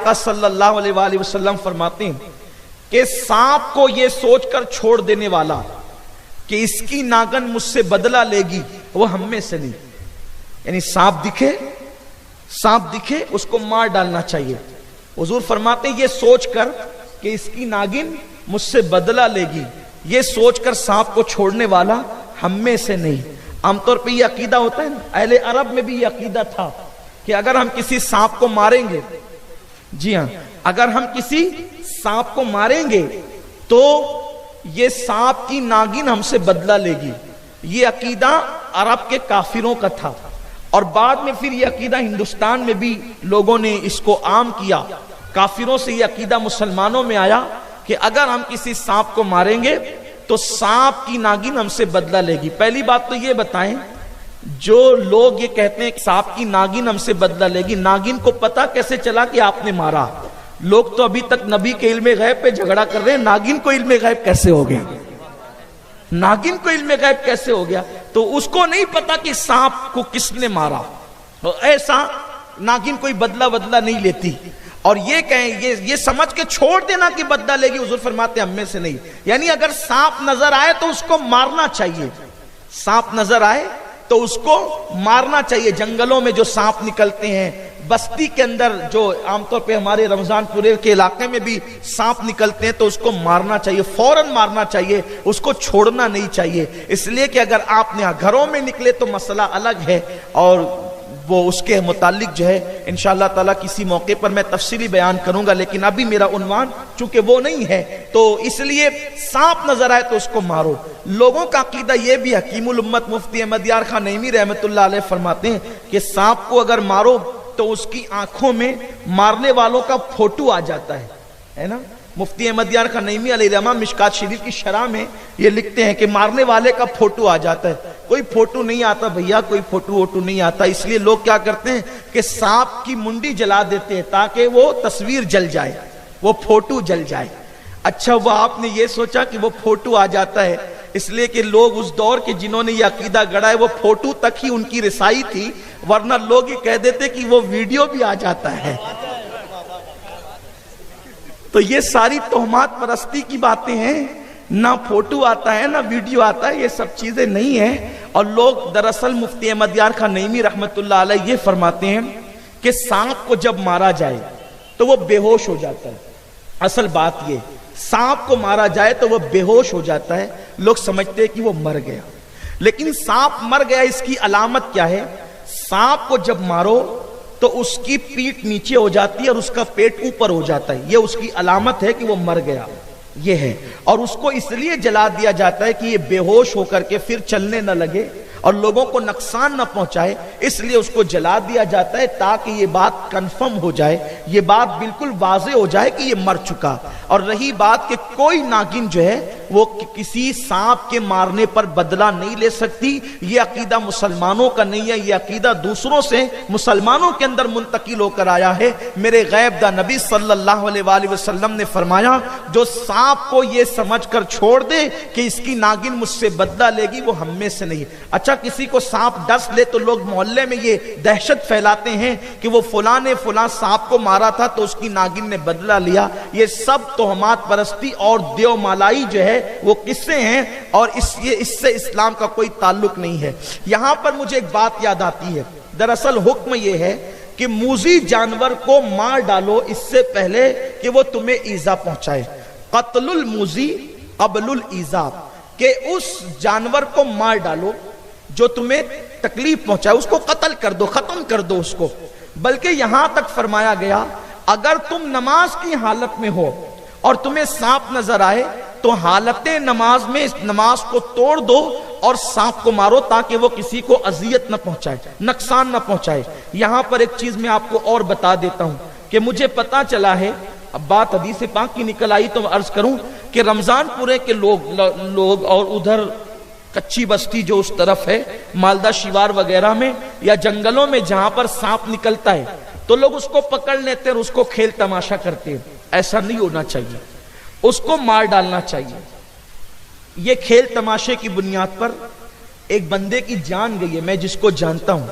आका सल्लल्लाहु अलैहि वसल्लम फरमाते हैं कि सांप को ये सोच कर छोड़ देने वाला कि इसकी नागन मुझसे बदला लेगी, वो हम में से नहीं। यानी सांप दिखे उसको मार डालना चाहिए। हुजूर फरमाते हैं ये सोच कर कि इसकी नागिन मुझसे बदला लेगी, ये सोचकर सांप को छोड़ने वाला हम में से नहीं। आमतौर पे ये अकीदा होता है ना, अहले अरब में भी ये अकीदा था कि अगर हम किसी सांप को मारेंगे, जी हाँ, अगर हम किसी सांप को मारेंगे तो ये सांप की नागिन हमसे बदला लेगी। ये अकीदा अरब के काफिरों का था और बाद में फिर ये अकीदा हिंदुस्तान में भी लोगों ने इसको आम किया। काफिरों से ये अकीदा मुसलमानों में आया कि अगर हम किसी सांप को मारेंगे तो सांप की नागिन हमसे बदला लेगी। पहली बात तो ये बताएं, जो लोग ये कहते हैं कि सांप की नागिन हमसे बदला लेगी, नागिन को पता कैसे चला कि आपने मारा? लोग तो अभी तक नबी के इल्मे गैब पे झगड़ा कर रहे हैं, नागिन को इल्मे गैब कैसे हो गया? नागिन को इल्मे गैब कैसे हो गया? तो उसको नहीं पता कि सांप को किसने मारा। तो ऐसा नागिन कोई बदला नहीं लेती। और ये कहें, ये समझ के छोड़ देना कि बदला लेगी, हुजूर फरमाते हम में से नहीं। यानी अगर सांप नजर आए तो उसको मारना चाहिए, सांप नजर आए तो उसको मारना चाहिए। जंगलों में जो सांप निकलते हैं, बस्ती के अंदर जो आमतौर पे हमारे रमजानपुरे के इलाके में भी सांप निकलते हैं, तो उसको मारना चाहिए, फौरन मारना चाहिए, उसको छोड़ना नहीं चाहिए। इसलिए कि अगर आपने घरों में निकले तो मसला अलग है, और वो उसके मुतालिक जो है इंशाअल्लाह ताला किसी मौके पर मैं तफसीली बयान करूंगा, लेकिन अभी मेरा उन्वान चूंकि वो नहीं है, तो इसलिए सांप नजर आए तो उसको मारो। लोगों का अकीदा ये भी, हकीमुल उम्मत मुफ्ती अहमद यार खान नईमी रहमतुल्लाह अलैह फरमाते हैं कि सांप को अगर मारो तो उसकी आंखों में मारने वालों का फोटो आ जाता है ना। मुफ्ती अहमद यार खान नईमी अलैहिर्रहमा मिशकात शरीफ की शरह में ये लिखते हैं कि मारने वाले का फोटो आ जाता है। कोई फोटो नहीं आता भैया, कोई फोटो वोटो नहीं आता। इसलिए लोग क्या करते हैं कि सांप की मुंडी जला देते हैं ताकि वो तस्वीर जल जाए, वो फोटो जल जाए। अच्छा, वो आपने ये सोचा कि वो फोटो आ जाता है, इसलिए कि लोग उस दौर के जिन्होंने ये अकीदा गढ़ा है वो फोटो तक ही उनकी रिसाई थी, वरना लोग ये कह देते कि वो वीडियो भी आ जाता है। तो ये सारी तोहमात परस्ती की बातें हैं, ना फोटो आता है ना वीडियो आता है, ये सब चीजें नहीं है। और लोग दरअसल मुफ्ती अहमद यार खान नईमी रहमतुल्लाह अलैह ये फरमाते हैं कि सांप को जब मारा जाए तो वो बेहोश हो जाता है। असल बात ये, सांप को मारा जाए तो वो बेहोश हो जाता है, लोग समझते हैं कि वो मर गया। लेकिन सांप मर गया इसकी अलामत क्या है? सांप को जब मारो तो उसकी पीठ नीचे हो जाती है और उसका पेट ऊपर हो जाता है, ये उसकी अलामत है कि वो मर गया, ये है। और उसको इसलिए जला दिया जाता है कि ये बेहोश होकर के फिर चलने न लगे और लोगों को नुकसान न पहुंचाए, इसलिए उसको जला दिया जाता है ताकि ये बात कंफर्म हो जाए, ये बात बिल्कुल वाज़े हो जाए कि ये मर चुका। और रही बात कि कोई नागिन जो है वो किसी सांप के मारने पर बदला नहीं ले सकती, ये अकीदा मुसलमानों का नहीं है, ये अकीदा दूसरों से मुसलमानों के अंदर मुंतकिल होकर आया है। मेरे गैब दा नबी सल्लल्लाहु अलैहि वसल्लम ने फरमाया, जो सांप को ये समझकर छोड़ दे कि इसकी नागिन मुझसे बदला लेगी, वो हम में से नहीं। अच्छा, किसी को सांप डस ले तो लोग मोहल्ले में ये दहशत फैलाते हैं कि वो फलां ने फलां सांप को मारा था तो उसकी नागिन ने बदला लिया। ये सब तोहमात परस्ती और देवमालाई जो है वो किस्से हैं, और इससे इस्लाम का कोई ताल्लुक नहीं है। यहां पर मुझे एक बात याद आती है, दरअसल हुक्म ये है कि मूजी जानवर को मार डालो इससे पहले कि वो तुम्हें ईजा पहुंचाए। कत्लुल मूजी कब्लुल ईजा, के उस जानवर को मार डालो जो तुम्हें तकलीफ पहुंचाए, उसको कत्ल कर दो, खत्म कर दो उसको। बल्कि यहां तक फरमाया गया, अगर तुम नमाज की हालत में हो और तुम्हें सांप नजर आए तो हालत नमाज में इस नमाज को तोड़ दो और सांप को मारो ताकि वो किसी को अजियत न पहुंचाए, नुकसान न पहुंचाए। यहां पर एक चीज मैं आपको और बता देता हूं कि मुझे पता चला है, अब बात हदीस पाक की निकल आई तो अर्ज करूं कि रमजानपुरे के लोग और उधर कच्ची बस्ती जो उस तरफ है मालदा शिवार वगैरह में या जंगलों में जहां पर सांप निकलता है तो लोग उसको पकड़ लेते हैं और उसको खेल तमाशा करते हैं। ऐसा नहीं होना चाहिए, उसको मार डालना चाहिए। ये खेल तमाशे की बुनियाद पर एक बंदे की जान गई है, मैं जिसको जानता हूं,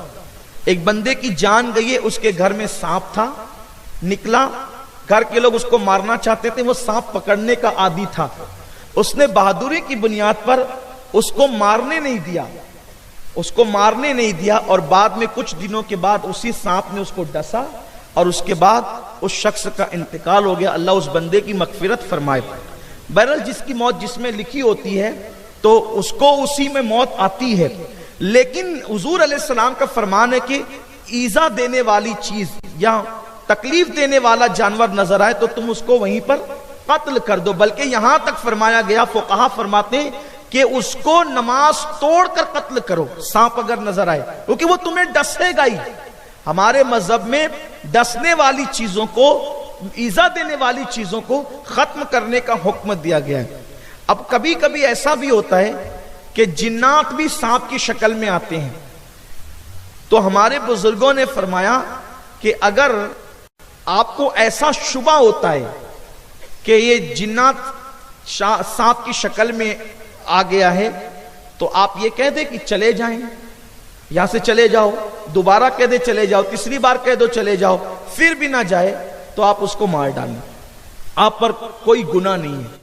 एक बंदे की जान गई है, उसके घर में सांप था, निकला گھر کے لوگ اس کو مارنا چاہتے تھے، وہ سانپ پکڑنے کا عادی تھا، اس نے بہادری کی بنیاد پر اس کو مارنے نہیں دیا، اور بعد میں کچھ دنوں کے بعد اسی سانپ نے اس کو ڈسا، اور اس کے بعد اس شخص کا انتقال ہو گیا۔ اللہ اس بندے کی مغفرت فرمائے۔ بہرحال جس کی موت جس میں لکھی ہوتی ہے تو اس کو اسی میں موت آتی ہے، لیکن حضور علیہ السلام کا فرمان ہے کہ ایذا دینے والی چیز یا تکلیف دینے والا جانور نظر آئے تو تم اس کو وہیں پر قتل کر دو، بلکہ یہاں تک فرمایا گیا، فقہا فرماتے ہیں کہ اس کو نماز توڑ کر قتل کرو، سانپ اگر نظر آئے، کیونکہ وہ تمہیں ڈسے گا ہی۔ ہمارے مذہب میں ڈسنے والی چیزوں کو، ایذا دینے والی چیزوں کو ختم کرنے کا حکم دیا گیا ہے۔ اب کبھی کبھی ایسا بھی ہوتا ہے کہ جنات بھی سانپ کی شکل میں آتے ہیں، تو ہمارے بزرگوں نے فرمایا کہ اگر آپ کو ایسا شبہ ہوتا ہے کہ یہ جنات سانپ کی شکل میں آ گیا ہے تو آپ یہ کہہ دیں کہ چلے جائیں، یہاں سے چلے جاؤ، دوبارہ کہہ دے چلے جاؤ، تیسری بار کہہ دو چلے جاؤ، پھر بھی نہ جائے تو آپ اس کو مار ڈالیں، آپ پر کوئی گناہ نہیں ہے۔